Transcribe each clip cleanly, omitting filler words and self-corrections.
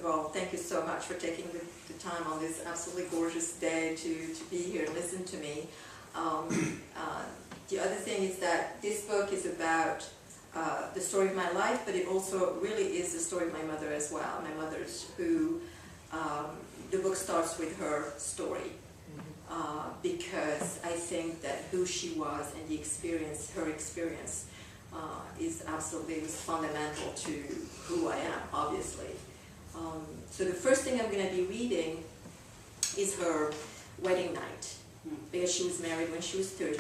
all, thank you so much for taking the time on this absolutely gorgeous day to be here and listen to me. The other thing is that this book is about the story of my life, but it also really is the story of my mother as well. My mother's who, the book starts with her story. Because I think that who she was and the experience, her experience, is absolutely fundamental to who I am, obviously. So the first thing I'm going to be reading is her wedding night, because she was married when she was 13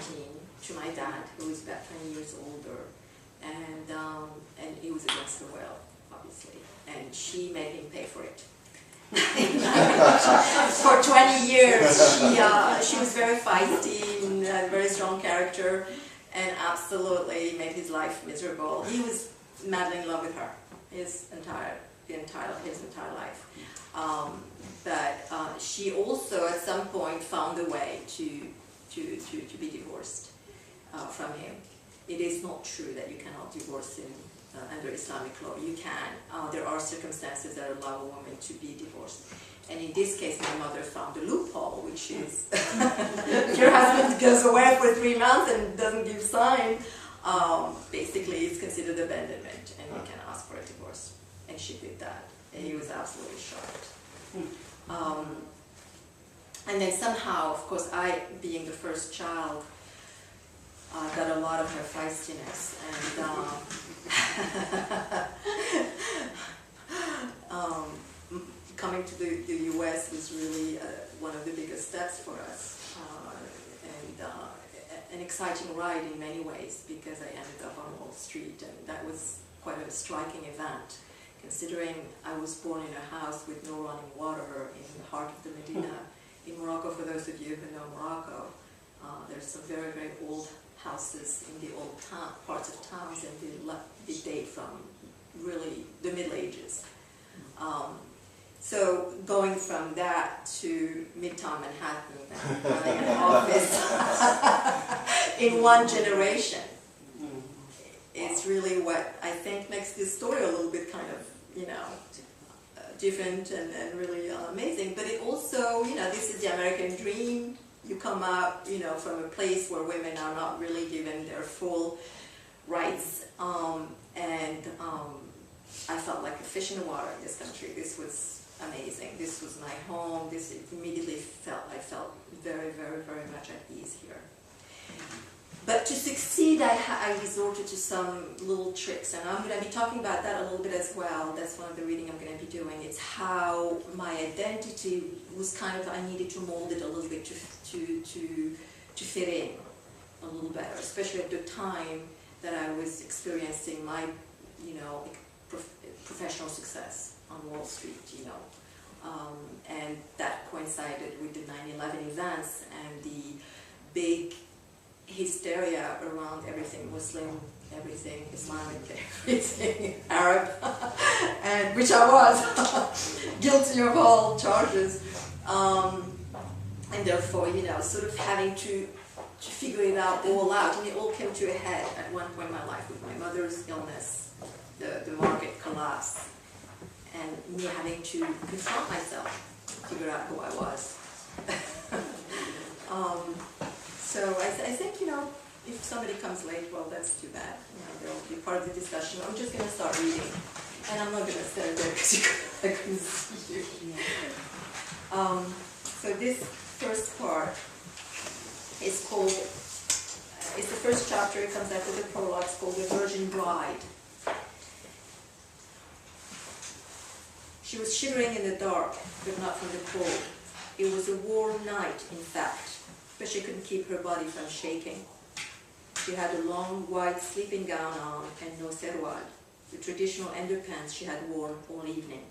to my dad, who was about 20 years older, and it was against her will, obviously, and she made him pay for it. For 20 years, she was very feisty and had a very strong character, and absolutely made his life miserable. He was madly in love with her his entire life. But she also, at some point, found a way to be divorced from him. It is not true that you cannot divorce him. Under Islamic law, you can. There are circumstances that allow a woman to be divorced. And in this case, my mother found a loophole, which is if your husband goes away for 3 months and doesn't give sign, basically it's considered abandonment, and you can ask for a divorce. And she did that, and he was absolutely shocked. And then somehow, of course, I, being the first child, got a lot of her feistiness, and coming to the U.S. was really one of the biggest steps for us, and an exciting ride in many ways, because I ended up on Wall Street, and that was quite a striking event, considering I was born in a house with no running water in the heart of the Medina. In Morocco, for those of you who know Morocco, there's some very, very old houses in the old parts of towns, and they date from really the Middle Ages. So going from that to Midtown Manhattan and running an office in one generation is really what I think makes this story a little bit kind of, different and really amazing. But it also, this is the American dream. You come up, from a place where women are not really given their full rights, and I felt like a fish in the water in this country. This was amazing. This was my home. This immediately I felt very, very, very much at ease here. But to succeed, I resorted to some little tricks, and I'm going to be talking about that a little bit as well. That's one of the reading I'm going to be doing. It's how my identity was kind of, I needed to mold it a little bit to fit in a little better, especially at the time that I was experiencing my, professional success on Wall Street, and that coincided with the 9/11 events and the big hysteria around everything Muslim, everything Islamic, everything Arab, and which I was guilty of all charges, and therefore, sort of having to figure it all out, and it all came to a head at one point in my life with my mother's illness, the market collapse, and me having to confront myself, figure out who I was. So I think, if somebody comes late, well, that's too bad. They'll be part of the discussion. I'm just going to start reading, and I'm not going to stand there because I couldn't see you. So this first part is called, it's the first chapter. It comes after the prologue. It's called The Virgin Bride. She was shivering in the dark, but not from the cold. It was a warm night, in fact, but she couldn't keep her body from shaking. She had a long white sleeping gown on and no serwal, the traditional underpants she had worn all evening.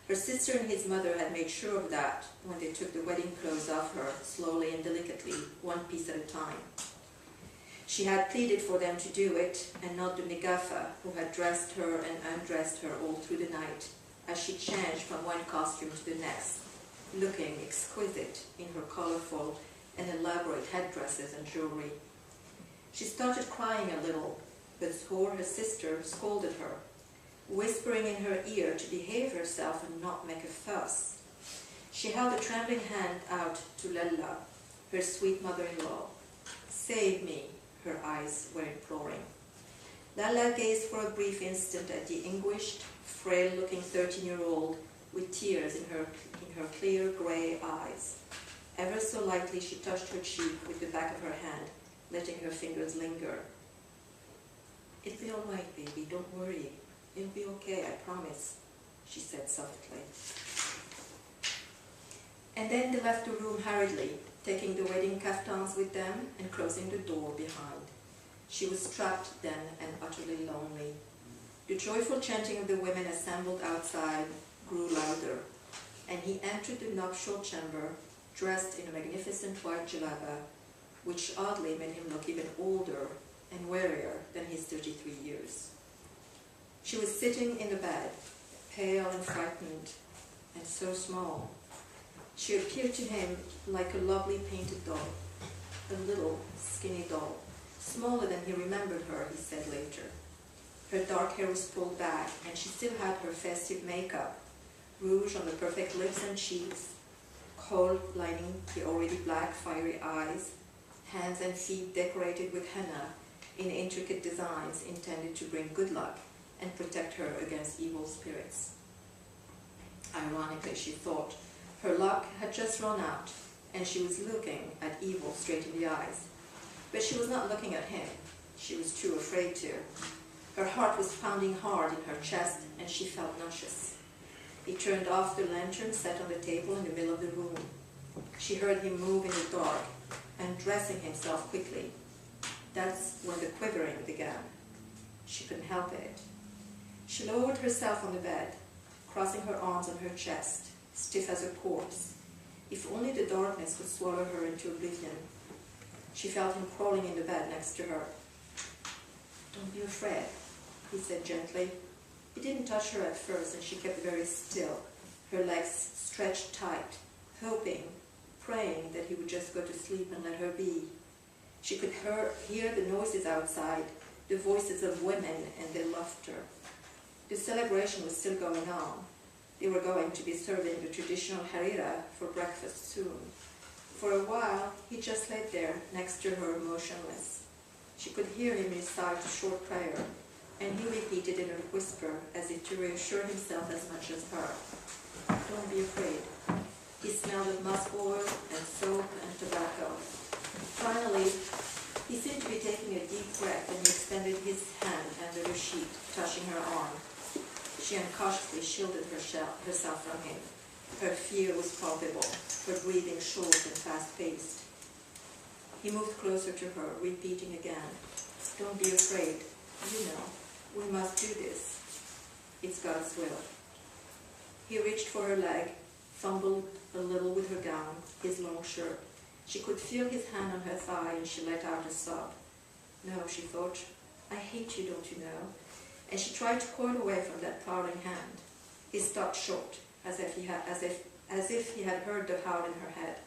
Her sister and his mother had made sure of that when they took the wedding clothes off her, slowly and delicately, one piece at a time. She had pleaded for them to do it, and not the Negafa, who had dressed her and undressed her all through the night, as she changed from one costume to the next, looking exquisite in her colorful and elaborate headdresses and jewelry. She started crying a little, but Zhor, her sister, scolded her. whispering in her ear to behave herself and not make a fuss. She held a trembling hand out to Lalla, her sweet mother-in-law. "Save me," her eyes were imploring. Lalla gazed for a brief instant at the anguished, frail-looking 13-year-old with tears in her clear grey eyes. Ever so lightly she touched her cheek with the back of her hand, letting her fingers linger. "It'll be all right, baby, don't worry. It'll be okay, I promise," she said softly. And then they left the room hurriedly, taking the wedding kaftans with them and closing the door behind. She was trapped then and utterly lonely. The joyful chanting of the women assembled outside grew louder, and he entered the nuptial chamber, dressed in a magnificent white jalaba, which oddly made him look even older and wearier than his 33 years. She was sitting in the bed, pale and frightened, and so small. She appeared to him like a lovely painted doll, a little, skinny doll, smaller than he remembered her, he said later. Her dark hair was pulled back, and she still had her festive makeup, rouge on the perfect lips and cheeks, kohl lining the already black, fiery eyes, hands and feet decorated with henna in intricate designs intended to bring good luck and protect her against evil spirits. Ironically, she thought, her luck had just run out, and she was looking at evil straight in the eyes. But she was not looking at him. She was too afraid to. Her heart was pounding hard in her chest, and she felt nauseous. He turned off the lantern set on the table in the middle of the room. She heard him move in the dark, undressing himself quickly. That's when the quivering began. She couldn't help it. She lowered herself on the bed, crossing her arms on her chest, stiff as a corpse. If only the darkness would swallow her into oblivion. She felt him crawling in the bed next to her. "Don't be afraid," he said gently. He didn't touch her at first, and she kept very still, her legs stretched tight, hoping, praying that he would just go to sleep and let her be. She could hear the noises outside, the voices of women and their laughter. The celebration was still going on. They were going to be serving the traditional harira for breakfast soon. For a while, he just lay there next to her, motionless. She could hear him recite a short prayer, and he repeated in a whisper as if to reassure himself as much as her. "Don't be afraid." He smelled of musk oil and soap and tobacco. Finally, he seemed to be taking a deep breath, and he extended his hand under the sheet, touching her arm. She uncautiously shielded herself from him. Her fear was palpable, her breathing short and fast-paced. He moved closer to her, repeating again, "Don't be afraid. You know, we must do this. It's God's will." He reached for her leg, fumbled a little with her gown, his long shirt. She could feel his hand on her thigh, and she let out a sob. "No," she thought, "I hate you, don't you know?" And she tried to coil away from that prowling hand. He stopped short, as if he had heard the howl in her head,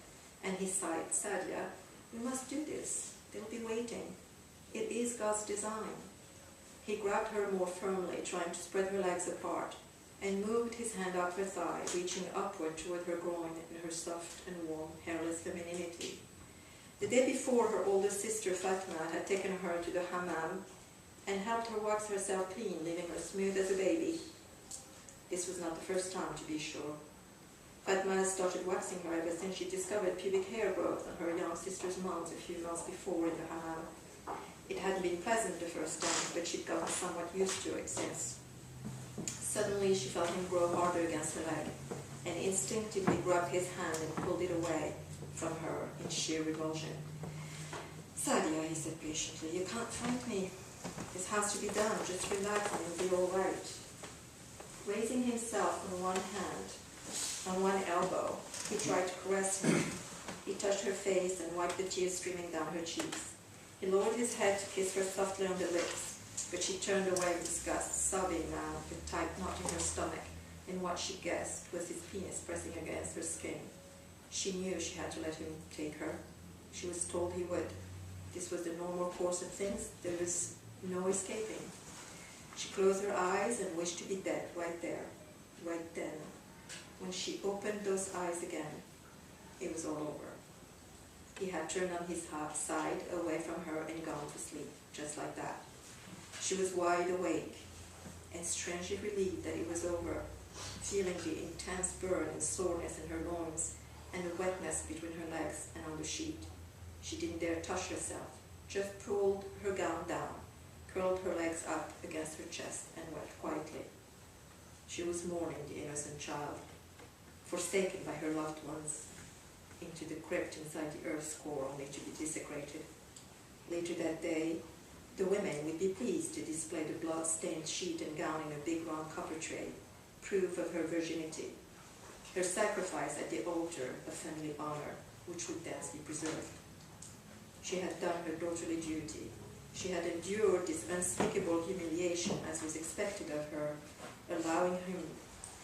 and he sighed, "Saadia, we must do this. They'll be waiting. It is God's design." He grabbed her more firmly, trying to spread her legs apart, and moved his hand up her thigh, reaching upward toward her groin and her soft and warm, hairless femininity. The day before, her older sister Fatma had taken her to the Hammam and helped her wax herself clean, leaving her smooth as a baby. This was not the first time, to be sure. Fatma had started waxing her ever since she discovered pubic hair growth on her young sister's mouth a few months before in the Hammam. It hadn't been pleasant the first time, but she'd gotten somewhat used to it since. Suddenly she felt him grow harder against her leg, and instinctively grabbed his hand and pulled it away from her in sheer revulsion. "Saadia," he said patiently, "you can't fight me. This has to be done. Just relax and it'll be all right." Raising himself on one hand, on one elbow, he tried to caress her. He touched her face and wiped the tears streaming down her cheeks. He lowered his head to kiss her softly on the lips, but she turned away in disgust, sobbing now, with a tight knot in her stomach, and what she guessed was his penis pressing against her skin. She knew she had to let him take her. She was told he would. This was the normal course of things. There was no escaping. She closed her eyes and wished to be dead right there, right then. When she opened those eyes again, it was all over. He had turned on his side away from her and gone to sleep, just like that. She was wide awake and strangely relieved that it was over, feeling the intense burn and soreness in her loins and the wetness between her legs and on the sheet. She didn't dare touch herself, just pulled her gown down, curled her legs up against her chest, and wept quietly. She was mourning the innocent child, forsaken by her loved ones, into the crypt inside the earth's core, only to be desecrated. Later that day, the women would be pleased to display the blood-stained sheet and gown in a big round copper tray, proof of her virginity, her sacrifice at the altar of family honor, which would thence be preserved. She had done her daughterly duty. She had endured this unspeakable humiliation as was expected of her, allowing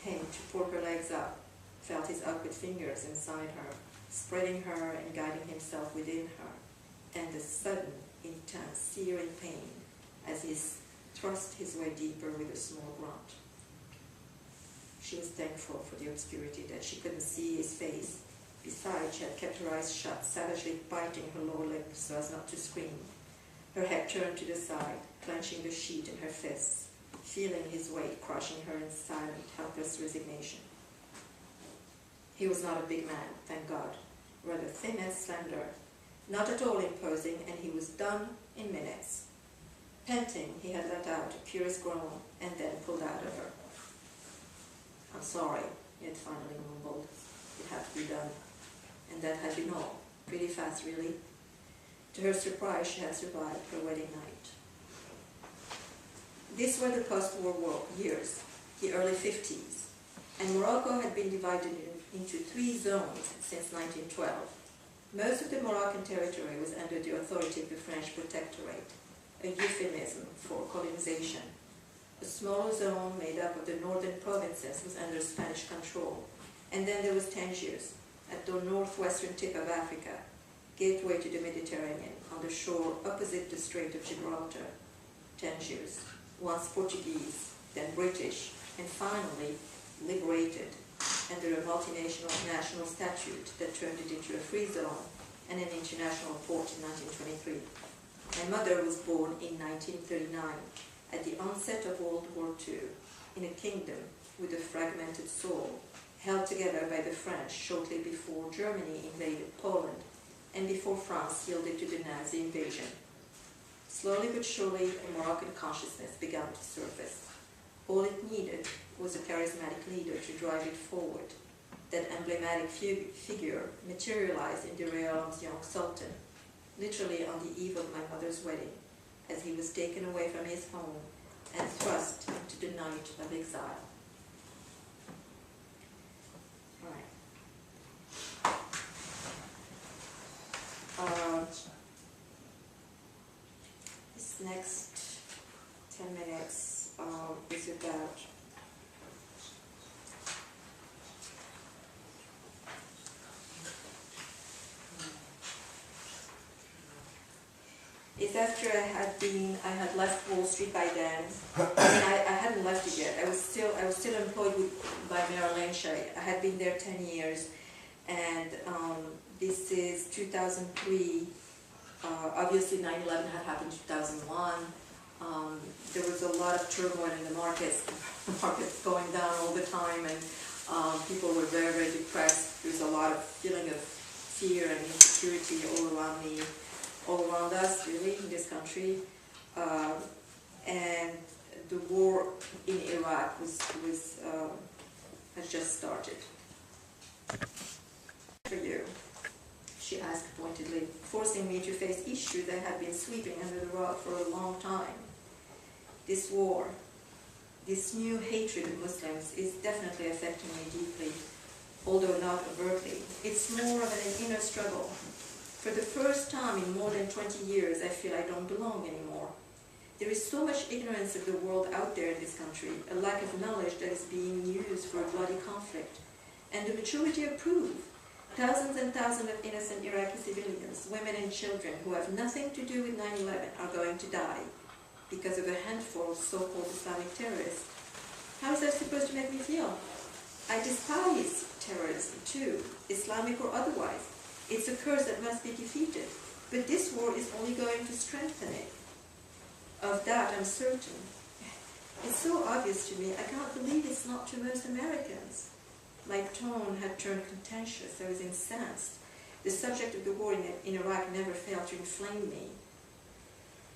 him to pull her legs up, felt his awkward fingers inside her, spreading her and guiding himself within her, and the sudden, intense, searing pain as he thrust his way deeper with a small grunt. She was thankful for the obscurity, that she couldn't see his face. Besides, she had kept her eyes shut, savagely biting her lower lip so as not to scream. Her head turned to the side, clenching the sheet in her fists, feeling his weight crushing her in silent, helpless resignation. He was not a big man, thank God, rather thin and slender, not at all imposing, and he was done in minutes. Panting, he had let out a curious groan and then pulled out of her. "I'm sorry," he had finally mumbled. It had to be done. And that had been all. Pretty fast, really. To her surprise, she had survived her wedding night. These were the post-war years, the early 50s, and Morocco had been divided into 3 zones since 1912. Most of the Moroccan territory was under the authority of the French Protectorate, a euphemism for colonization. A smaller zone made up of the northern provinces was under Spanish control, and then there was Tangiers, at the northwestern tip of Africa, gateway to the Mediterranean, on the shore opposite the Strait of Gibraltar. Tangiers, once Portuguese, then British, and finally liberated under a multinational statute that turned it into a free zone and an international port in 1923. My mother was born in 1939, at the onset of World War II, in a kingdom with a fragmented soul, held together by the French shortly before Germany invaded Poland and before France yielded to the Nazi invasion. Slowly but surely, a Moroccan consciousness began to surface. All it needed was a charismatic leader to drive it forward. That emblematic figure materialized in the realm's young sultan, literally on the eve of my mother's wedding, as he was taken away from his home and thrust into the night of exile. This next 10 minutes is about it's after I had left Wall Street by then. I hadn't left it yet. I was still employed by Merrill Lynch. I had been there 10 years, and this is 2003. Obviously, 9/11 had happened in 2001. There was a lot of turmoil in the markets. The markets going down all the time, and people were very, very depressed. There was a lot of feeling of fear and insecurity all around me, all around us, really, in this country. And the war in Iraq had just started. For you, she asked pointedly, forcing me to face issues that had been sweeping under the rug for a long time. This war, this new hatred of Muslims is definitely affecting me deeply, although not overtly. It's more of an inner struggle. For the first time in more than 20 years, I feel I don't belong anymore. There is so much ignorance of the world out there in this country, a lack of knowledge that is being used for a bloody conflict. And the majority approve. Thousands and thousands of innocent Iraqi civilians, women and children who have nothing to do with 9/11 are going to die. because of a handful of so-called Islamic terrorists. How is that supposed to make me feel? I despise terrorism too, Islamic or otherwise. It's a curse that must be defeated. But this war is only going to strengthen it. Of that I'm certain. It's so obvious to me, I can't believe it's not to most Americans. My tone had turned contentious. I was incensed. The subject of the war in Iraq never failed to inflame me.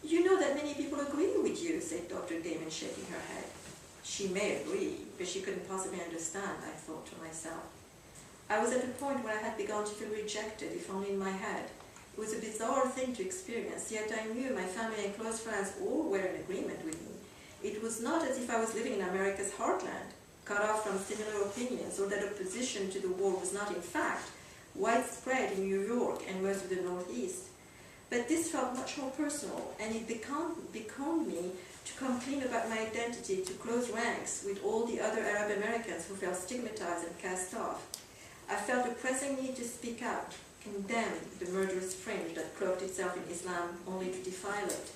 You know that many people agree with you, said Dr. Damon, shaking her head. She may agree, but she couldn't possibly understand, I thought to myself. I was at a point where I had begun to feel rejected, if only in my head. It was a bizarre thing to experience, yet I knew my family and close friends all were in agreement with me. It was not as if I was living in America's heartland, cut off from similar opinions, or that opposition to the war was not in fact widespread in New York and most of the Northeast. But this felt much more personal, and it beckoned me to come clean about my identity, to close ranks with all the other Arab Americans who felt stigmatized and cast off. I felt a pressing need to speak out, condemn the murderous fringe that cloaked itself in Islam only to defile it.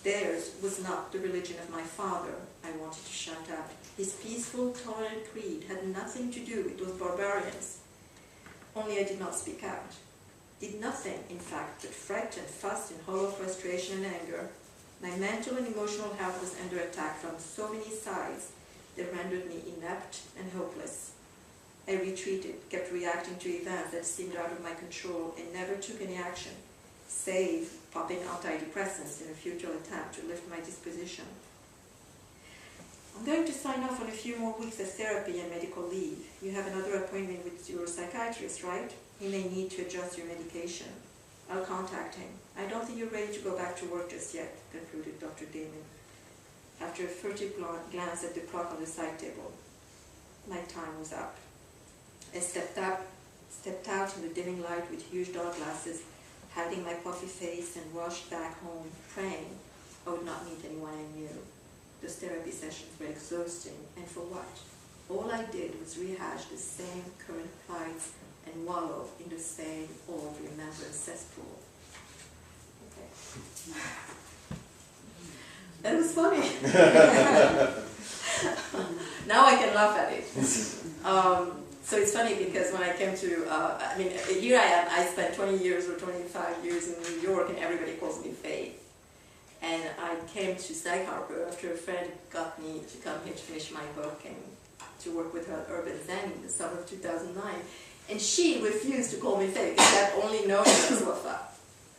Theirs was not the religion of my father, I wanted to shout out. His peaceful, tolerant creed had nothing to do with those barbarians. Only I did not speak out. Did nothing, in fact, but fret and fuss in hollow frustration and anger. My mental and emotional health was under attack from so many sides that rendered me inept and hopeless. I retreated, kept reacting to events that seemed out of my control, and never took any action, save popping antidepressants in a futile attempt to lift my disposition. I'm going to sign off on a few more weeks of therapy and medical leave. You have another appointment with your psychiatrist, right? He may need to adjust your medication. I'll contact him. I don't think you're ready to go back to work just yet, concluded Dr. Damon, after a furtive glance at the clock on the side table. My time was up. I stepped out in the dimming light with huge dark glasses, hiding my puffy face, and rushed back home, praying I would not meet anyone I knew. Those therapy sessions were exhausting, and for what? All I did was rehash the same current plights and wallow in the same old remembrance cesspool. Okay. That was funny. Now I can laugh at it. So it's funny because when I came to, here I am, I spent 20 years or 25 years in New York, and everybody calls me Faith. And I came to Sag Harbor after a friend got me to come here to finish my book and to work with her at Urban Zen in the summer of 2009. And she refused to call me Faith because I'd only known her as Wafa.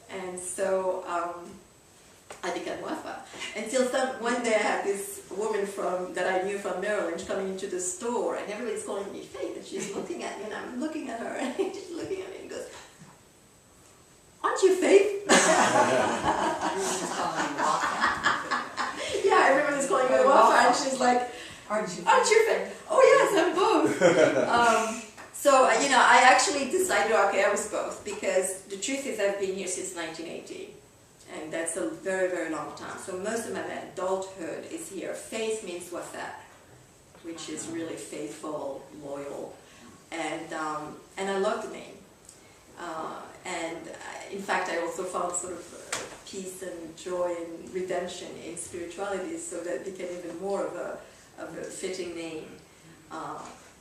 And so I became Wafa. Until one day I had this woman that I knew from Maryland coming into the store, and everybody's calling me Faith, and she's looking at me, and I'm looking at her, and she's looking at me and goes, "Aren't you Faith?" Yeah, everybody's calling me Wafa, and she's like, "Aren't you Faith?" "Oh yes, I'm both." So, I actually decided, okay, I was both, because the truth is I've been here since 1980. And that's a very, very long time. So most of my adulthood is here. Faith means Wafa, which is really faithful, loyal, and I love the name. In fact, I also found sort of peace and joy and redemption in spirituality, so that it became even more of a fitting name.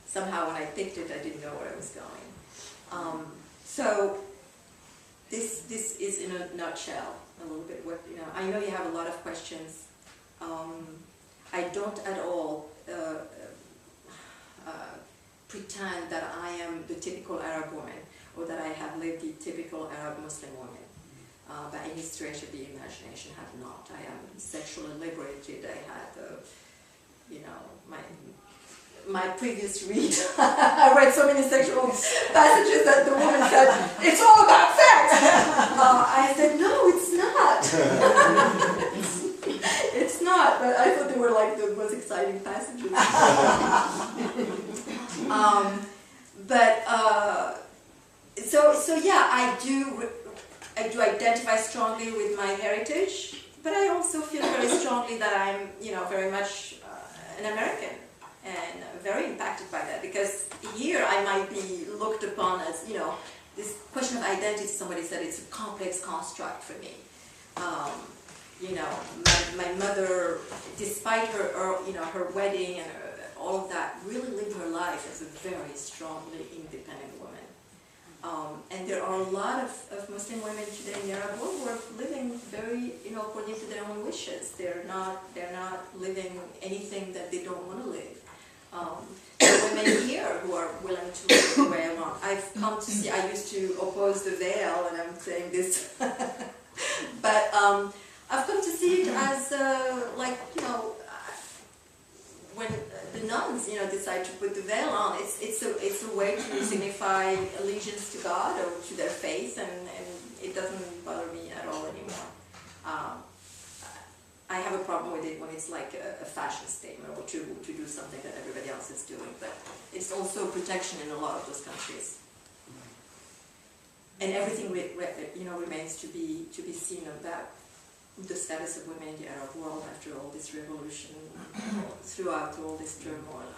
Somehow, when I picked it, I didn't know where I was going. So this is in a nutshell. A little bit what, I know you have a lot of questions. I don't at all pretend that I am the typical Arab woman, or that I have lived the typical Arab Muslim woman. By any stretch of the imagination, have not. I am sexually liberated. I had, my previous read, I read so many sexual passages that the woman said, "It's all about sex." I said, "No, it's not." It's not, but I thought they were like the most exciting passages. So yeah, I do identify strongly with my heritage, but I also feel very strongly that I'm, very much an American. And very impacted by that, because here I might be looked upon as, this question of identity, somebody said it's a complex construct for me. you know, my mother, despite her, you know, her wedding and all of that, really lived her life as a very strongly independent woman. And there are a lot of Muslim women today in the Arab world who are living very, you know, according to their own wishes. They're not living anything that they don't want to live. There are women here who are willing to live the way I want. I've come to see, I used to oppose the veil, and I'm saying this, but I've come to see it as like, you know, when the nuns, you know, decide to put the veil on, it's a way to signify allegiance to God or to their faith, and it doesn't bother me at all anymore. I have a problem with it when it's like a fashion statement or to do something that everybody else is doing, but it's also protection in a lot of those countries. And everything you know, remains to be seen about the status of women in the Arab world after all this revolution, throughout all this turmoil.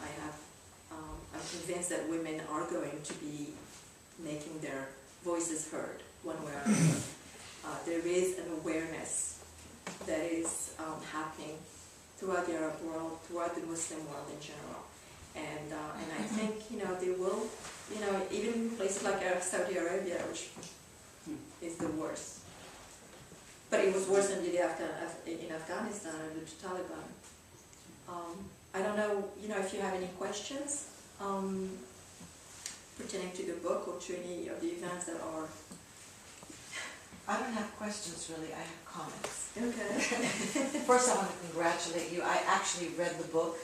I'm convinced that women are going to be making their voices heard one way or another. There is an awareness that is happening throughout the Arab world, throughout the Muslim world in general. And I think, you know, they will, you know, even places like Saudi Arabia, which is the worst. But it was worse than in Afghanistan under the Taliban. I don't know, you know, if you have any questions pertaining to the book or to any of the events that are... I don't have questions really, I have comments. Okay. First I want to congratulate you. I actually read the book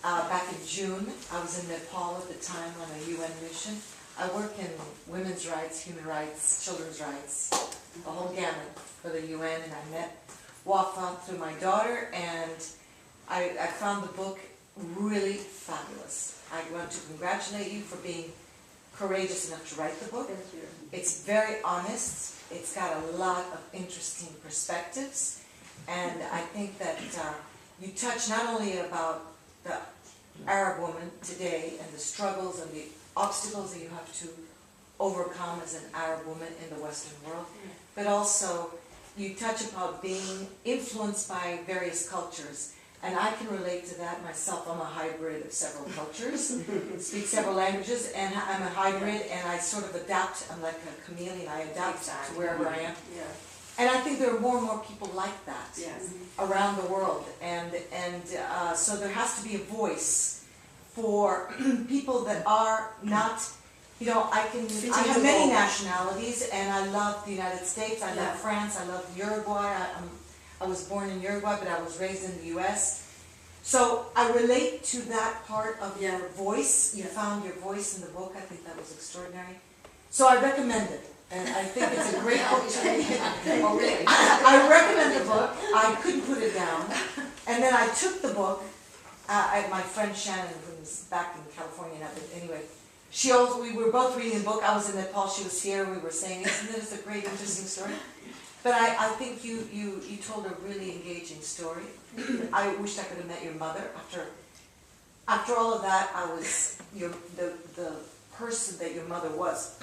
back in June. I was in Nepal at the time on a UN mission. I work in women's rights, human rights, children's rights, the whole gamut for the UN, and I met Wafa through my daughter, and I found the book really fabulous. I want to congratulate you for being courageous enough to write the book. Thank you. It's very honest. It's got a lot of interesting perspectives, and I think that you touch not only about the Arab woman today and the struggles and the obstacles that you have to overcome as an Arab woman in the Western world, but also you touch about being influenced by various cultures. And I can relate to that myself. I'm a hybrid of several cultures, speak several languages, and I'm a hybrid, and I sort of adapt. I'm like a chameleon. I adapt to wherever I am. Yeah. And I think there are more and more people like that Yes. around the world. And so there has to be a voice for people that are not, you know, I have many nationalities, and I love the United States, I love France, I love Uruguay. I was born in Uruguay, but I was raised in the U.S. So I relate to that part of your voice. You found your voice in the book. I think that was extraordinary. So I recommend it. And I think it's a great book to read. I recommend the book. I couldn't put it down. And then I took the book. My friend Shannon, who's back in California now, but anyway, we were both reading the book. I was in Nepal, she was here, and we were saying, isn't this a great, interesting story? But I think you told a really engaging story. I wished I could have met your mother. After all of that, I was the person that your mother was.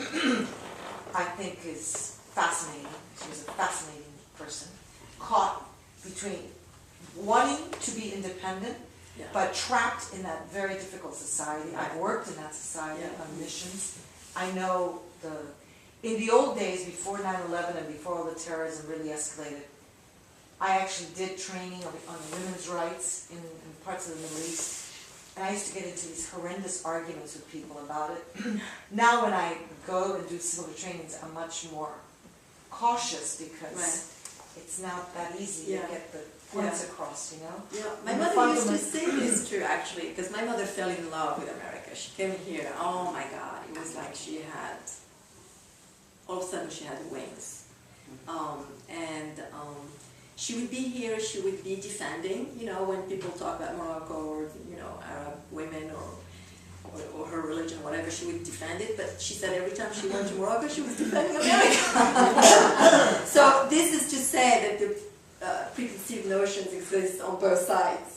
I think is fascinating. She was a fascinating person, caught between wanting to be independent, but trapped in that very difficult society. I've worked in that society on missions. I know in the old days, before 9/11 and before all the terrorism really escalated, I actually did training on women's rights in parts of the Middle East. And I used to get into these horrendous arguments with people about it. Now when I go and do similar trainings, I'm much more cautious because it's not that easy to get the points across, you know? Yeah, my mother used to say this too, actually, because my mother fell in love with America. She came here, oh my God, it was like she had... all of a sudden she had wings. She would be here, she would be defending, you know, when people talk about Morocco or, you know, Arab women or her religion, whatever, she would defend it, but she said every time she went to Morocco, she was defending America. So this is to say that the preconceived notions exist on both sides.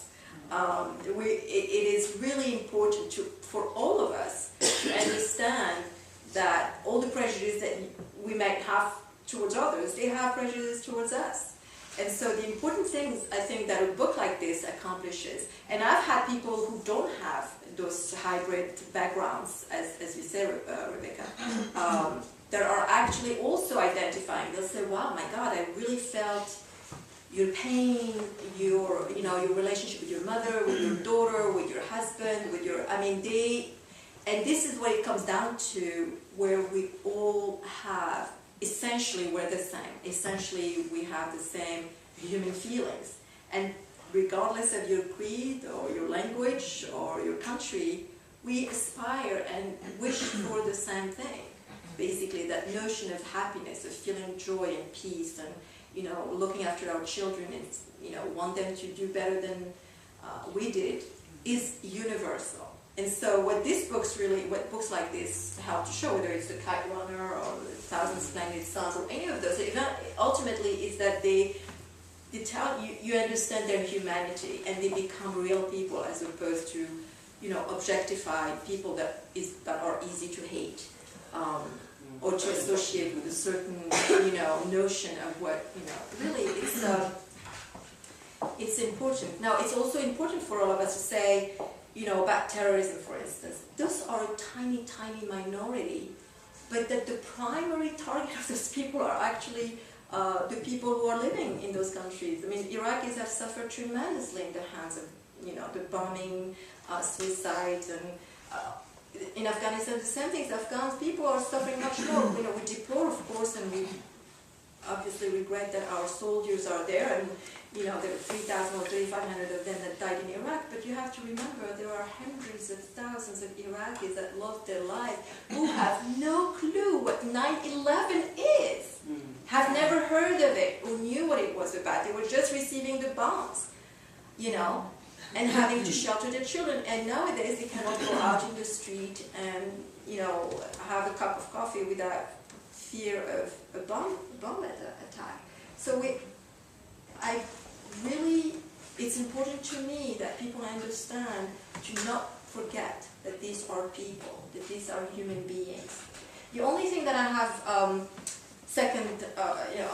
It is really important for all of us to understand that all the prejudice that we might have towards others, they have prejudice towards us. And so the important things I think that a book like this accomplishes, and I've had people who don't have those hybrid backgrounds, as you say, Rebecca, that are actually also identifying. They'll say, wow, my God, I really felt your pain, your relationship with your mother, with your daughter, with your husband, with your, and this is what it comes down to, where we all have, essentially we're the same. Essentially we have the same human feelings. And regardless of your creed or your language or your country, we aspire and wish for the same thing. Basically that notion of happiness, of feeling joy and peace and, looking after our children and, want them to do better than we did is universal. And so what books like this help to show, whether it's The Kite Runner or The Thousand Splendid Suns or any of those, ultimately is that they tell you understand their humanity and they become real people as opposed to, objectified people that are easy to hate or to associate with a certain, notion of what, really it's important. Now, it's also important for all of us to say, about terrorism, for instance, those are a tiny, tiny minority, but that the primary target of those people are actually the people who are living in those countries. I mean, Iraqis have suffered tremendously in the hands of, the bombing, suicides, and in Afghanistan, the same things. Afghan people are suffering much more. We deplore, of course, and we obviously regret that our soldiers are there, and there are 3,000 or 3,500 of them that died in Iraq, but you have to remember there are hundreds of thousands of Iraqis that lost their lives who have no clue what 9/11 is, have never heard of it, or knew what it was about. They were just receiving the bombs, and having to shelter their children. And nowadays they cannot go out in the street and, have a cup of coffee without fear of a bomb attack. So it's important to me that people understand to not forget that these are people, that these are human beings. The only thing that I have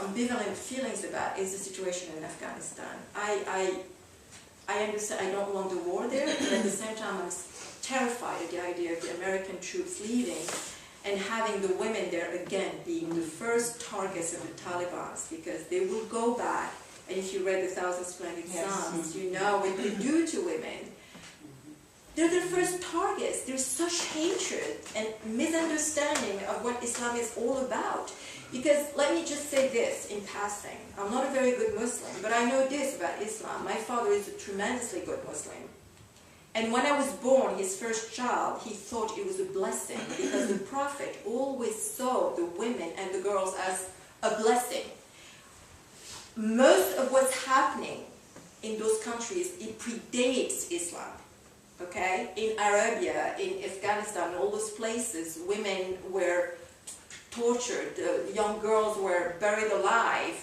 ambivalent feelings about is the situation in Afghanistan. I understand I don't want the war there, but at the same time I'm terrified at the idea of the American troops leaving and having the women there again being the first targets of the Taliban, because they will go back. And if you read The Thousand Splendid Suns, you know what they do to women. They're their first targets. There's such hatred and misunderstanding of what Islam is all about. Because let me just say this in passing. I'm not a very good Muslim, but I know this about Islam. My father is a tremendously good Muslim. And when I was born, his first child, he thought it was a blessing because the Prophet always saw the women and the girls as a blessing. Most of what's happening in those countries, it predates Islam, okay? In Arabia, in Afghanistan, all those places, women were tortured, young girls were buried alive,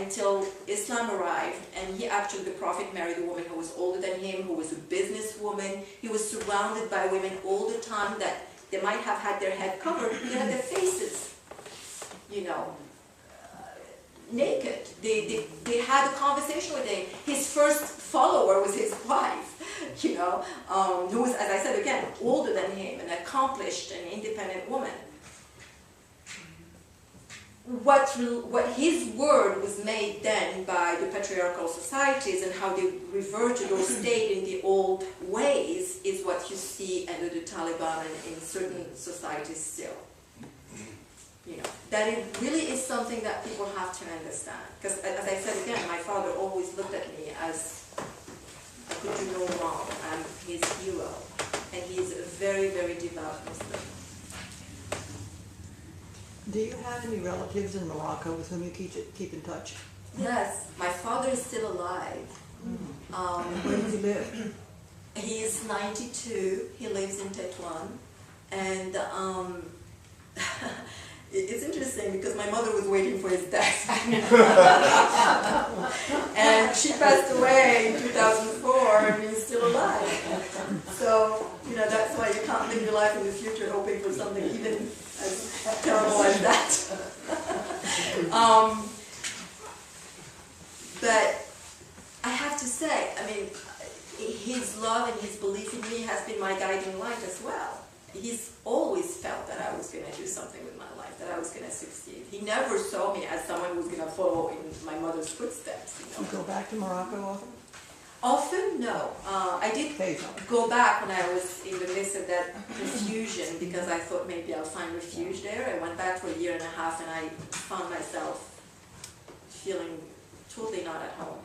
until Islam arrived, and the Prophet married a woman who was older than him, who was a businesswoman. He was surrounded by women all the time that they might have had their head covered, they had their faces, naked. They had a conversation with him. His first follower was his wife, who was, as I said again, older than him, an accomplished and independent woman. What his word was made then by the patriarchal societies and how they reverted or stayed in the old ways is what you see under the Taliban and in certain societies still. That it really is something that people have to understand. Because as I said again, my father always looked at me as I could do no wrong. I'm his hero. And he's a very, very devout Muslim. Do you have any relatives in Morocco with whom you keep in touch? Yes, my father is still alive. Where does he live? He is 92. He lives in Tetuan. And it's interesting because my mother was waiting for his death. And she passed away in 2004 and he's still alive. So, that's why you can't live your life in the future hoping for something even as terrible as that. But I have to say, I mean, his love and his belief in me has been my guiding light as well. He's always felt that I was going to do something with my life, that I was going to succeed. He never saw me as someone who was going to follow in my mother's footsteps. You go back to Morocco often? Often, no. I did go back when I was in the midst of that confusion because I thought maybe I'll find refuge there. I went back for a year and a half and I found myself feeling totally not at home.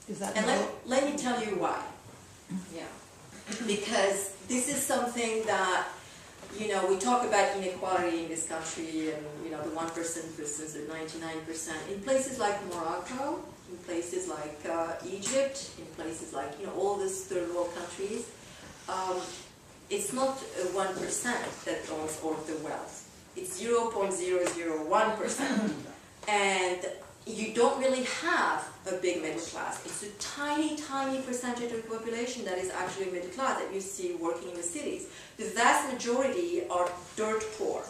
Is that and let me tell you why. Yeah. Because this is something that, you know, we talk about inequality in this country and, you know, the 1% versus the 99%. In places like Morocco, in places like Egypt, in places like, you know, all these third world countries, it's not 1% that owns all of the wealth. It's 0.001%. And you don't really have a big middle class. It's a tiny, tiny percentage of the population that is actually middle class that you see working in the cities. The vast majority are dirt poor.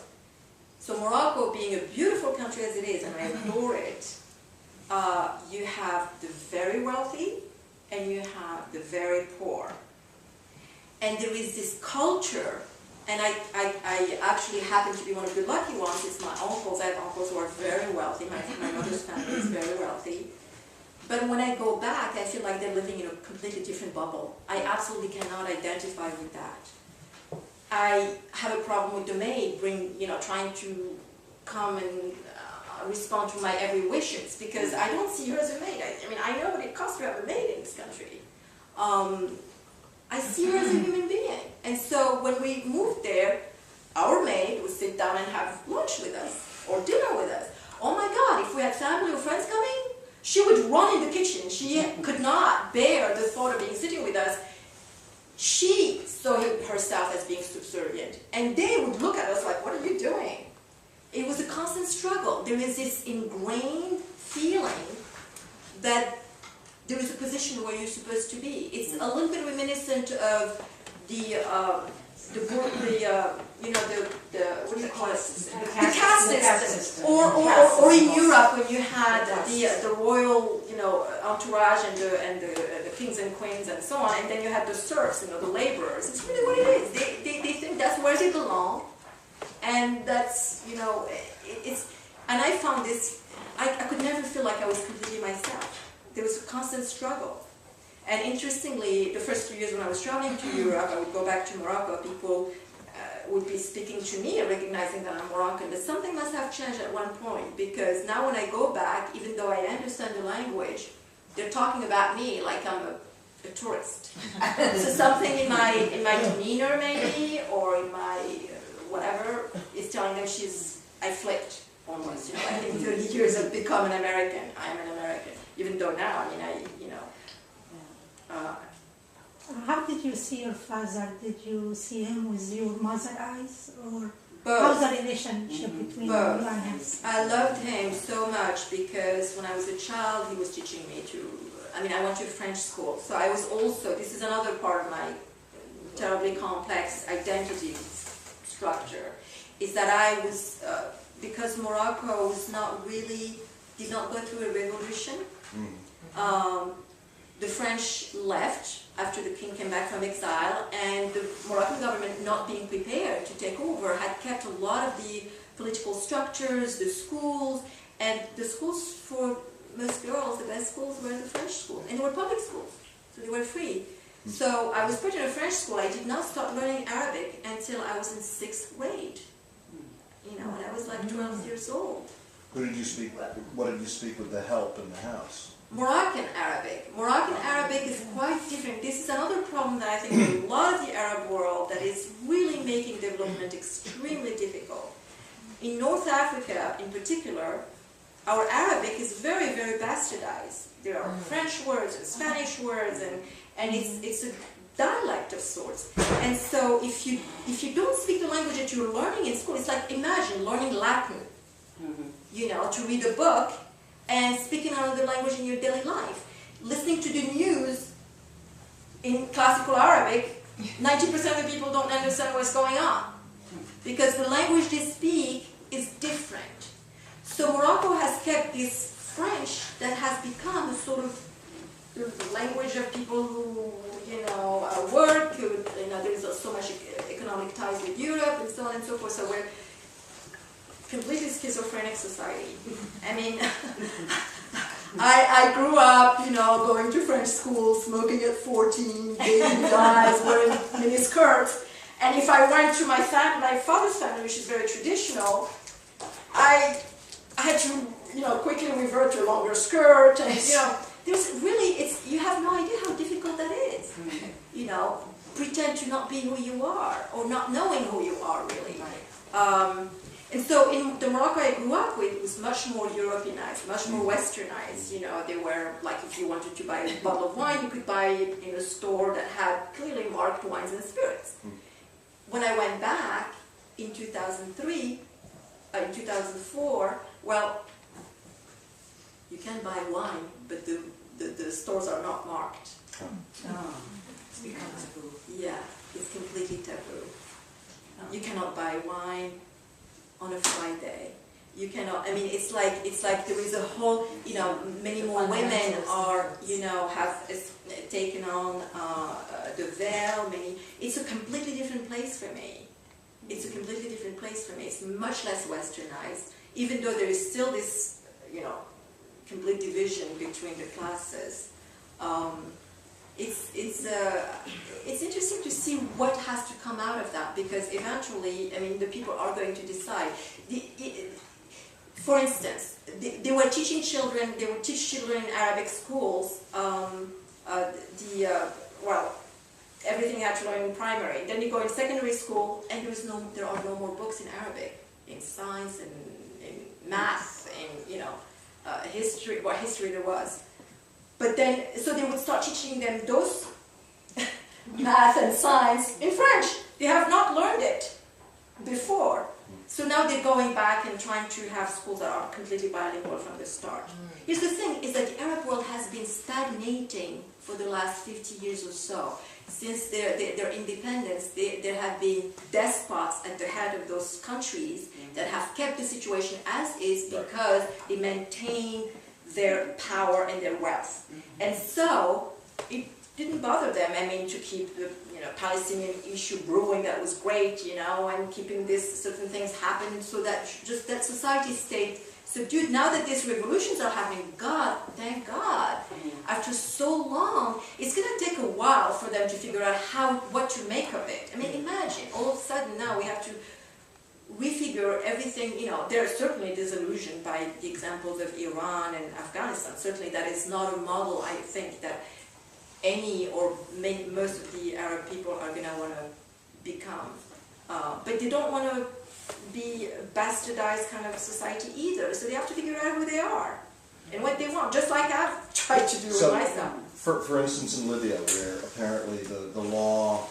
So Morocco, being a beautiful country as it is, and I adore it, you have the very wealthy and you have the very poor. And there is this culture, and I actually happen to be one of the lucky ones. It's my uncles. I have uncles who are very wealthy. My mother's family is very wealthy. But when I go back, I feel like they're living in a completely different bubble. I absolutely cannot identify with that. I have a problem with the maid, trying to come and respond to my every wishes, because I don't see her as a maid. I mean, I know what it costs to have a maid in this country. I see her as a human being. And so when we moved there, our maid would sit down and have lunch with us or dinner with us. Oh my God, if we had family or friends coming, she would run in the kitchen. She could not bear the thought of being sitting with us. She saw herself as being subservient. And they would look at us like, what are you doing? It was a constant struggle. There is this ingrained feeling that there is a position where you're supposed to be. It's a little bit reminiscent of the what do you call it? The caste system. Or in Europe when you had the royal, entourage and the kings and queens and so on, and then you had the serfs, the laborers. It's really what it is. They think that's where they belong, and that's it's. And I found this. I could never feel like I was completely myself. There was a constant struggle. And interestingly, the first 2 years when I was traveling to Europe, I would go back to Morocco, people would be speaking to me, recognizing that I'm Moroccan, but something must have changed at one point, because now when I go back, even though I understand the language, they're talking about me like I'm a tourist. So something in my demeanor maybe, or in my whatever, is telling them I flipped almost. I think 30 years I've become an American. I'm an American. Even though now, how did you see your father? Did you see him with your mother eyes, or both. how's the relationship between Both. you and him? I loved him so much because when I was a child, he was teaching me I went to French school, so I was also, this is another part of my terribly complex identity structure, is that I was, because Morocco did not go through a revolution. The French left after the king came back from exile, and the Moroccan government, not being prepared to take over, had kept a lot of the political structures, the schools, and the schools for most girls, the best schools were the French schools, and they were public schools, so they were free. So I was put in a French school. I did not start learning Arabic until I was in 6th grade, when I was like 12 years old. What did you speak with the help in the house? Moroccan Arabic. Moroccan Arabic is quite different. This is another problem that I think in a lot of the Arab world that is really making development extremely difficult. In North Africa, in particular, our Arabic is very, very bastardized. There are French words and Spanish words, and it's a dialect of sorts. And so if you don't speak the language that you're learning in school, it's like, imagine learning Latin, to read a book, and speaking another language in your daily life. Listening to the news in classical Arabic, 90% of the people don't understand what's going on, because the language they speak is different. So Morocco has kept this French that has become a sort of the language of people who, work, there's so much economic ties with Europe and so on and so forth, so we're completely schizophrenic society. I mean, I grew up, going to French school, smoking at 14, dating guys, wearing mini skirts, and if I went to my father's family, which is very traditional, I had to, quickly revert to a longer skirt, and, there's really, you have no idea how difficult that is. Pretend to not be who you are, or not knowing who you are, really. And so in the Morocco I grew up with, it was much more Europeanized, much more westernized. They were, like, if you wanted to buy a bottle of wine, you could buy it in a store that had clearly marked wines and spirits. When I went back in 2004, well, you can buy wine, but the stores are not marked. It's become taboo. Yeah, it's completely taboo. You cannot buy wine on a Friday. You cannot, it's like there is a whole, many more women are, have taken on the veil, it's a completely different place for me. It's a completely different place for me. It's much less westernized, even though there is still this, complete division between the classes. It's interesting to see what has to come out of that, because eventually, the people are going to decide. For instance, they were teaching children. They would teach children in Arabic schools. Everything you had to learn in primary. Then you go in secondary school, and there are no more books in Arabic, in science and in math, and history. What history there was. But then, so they would start teaching them those math and science in French. They have not learned it before. So now they're going back and trying to have schools that are completely bilingual from the start. Here's the thing, is that the Arab world has been stagnating for the last 50 years or so. Since their independence, there have been despots at the head of those countries that have kept the situation as is because they maintain their power and their wealth. And so it didn't bother them, to keep the Palestinian issue brewing. That was great, and keeping certain things happen, so that just that society stayed subdued. Now that these revolutions are happening, thank God, after so long, it's going to take a while for them to figure out what to make of it. Imagine, all of a sudden now we have to refigure everything. They're certainly disillusioned by the examples of Iran and Afghanistan. Certainly that is not a model, I think, that most of the Arab people are going to want to become. But they don't want to be a bastardized kind of society either. So they have to figure out who they are and what they want, just like I've tried to do with myself. For instance, in Libya, where apparently the law,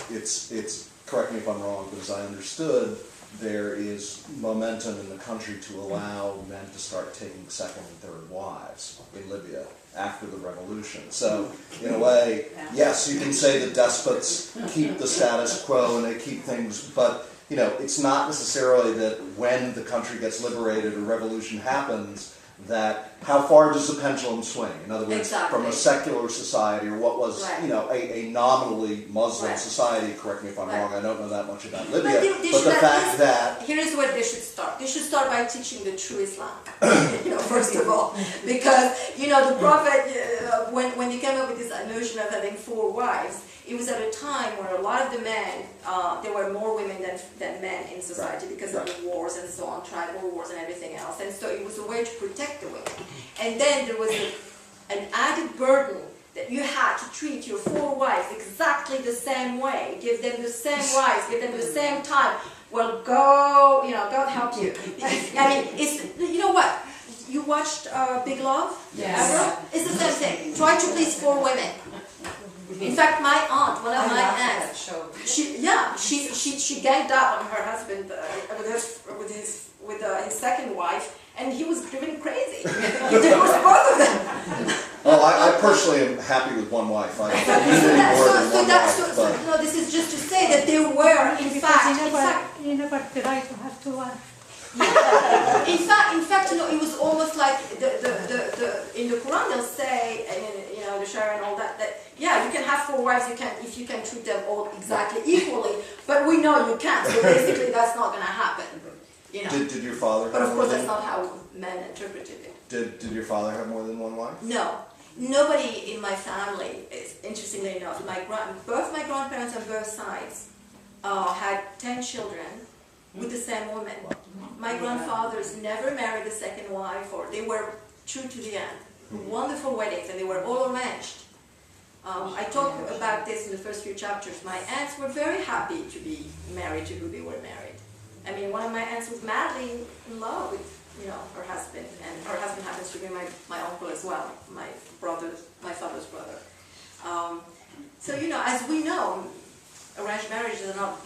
it's correct me if I'm wrong, but as I understood, there is momentum in the country to allow men to start taking second and third wives in Libya after the revolution. So, in a way, yes, you can say that despots keep the status quo and they keep things, but it's not necessarily that when the country gets liberated or revolution happens, that how far does the pendulum swing? In other words, from a secular society, or what was, a nominally Muslim society, correct me if I'm wrong, I don't know that much about Libya, but the fact that... Here's where they should start. They should start by teaching the true Islam, first of all. Because, the Prophet, when he came up with this notion of having 4 wives, it was at a time where a lot of the men, there were more women than men in society because of the wars and so on, tribal wars and everything else. And so it was a way to protect the women. And then there was an added burden that you had to treat your 4 wives exactly the same way, give them the same rights, give them the same time. Well, go, God help you. It's, what? You watched Big Love? Yes. Ever? It's the same thing. Try to please 4 women. In fact, my aunt, one of my aunts, she gagged up on her husband with his second wife, and he was driven crazy. He divorced both of them. Well, I personally am happy with one wife. I don't need any more than one wife. No, this is just to say that there were, in fact, you never try to have 2 wives. In fact, you know, it was almost like in the Quran they'll say, and you know, the Sharia and all that, yeah, you can have 4 wives, if you can treat them all exactly equally, but we know you can't. So basically, that's not going to happen. You know. Did your father? But have of more course, than, that's not how men interpreted it. Did your father have more than one wife? No. Nobody in my family, interestingly enough, both my grandparents on both sides had 10 children with the same woman. My grandfathers never married a second wife, or they were true to the end. Wonderful weddings, and they were all arranged. I talk about this in the first few chapters. My aunts were very happy to be married to who they were married. I mean, one of my aunts was madly in love with, you know, her husband, and her husband happens to be my uncle as well, my father's brother. So, you know, as we know, arranged marriages are not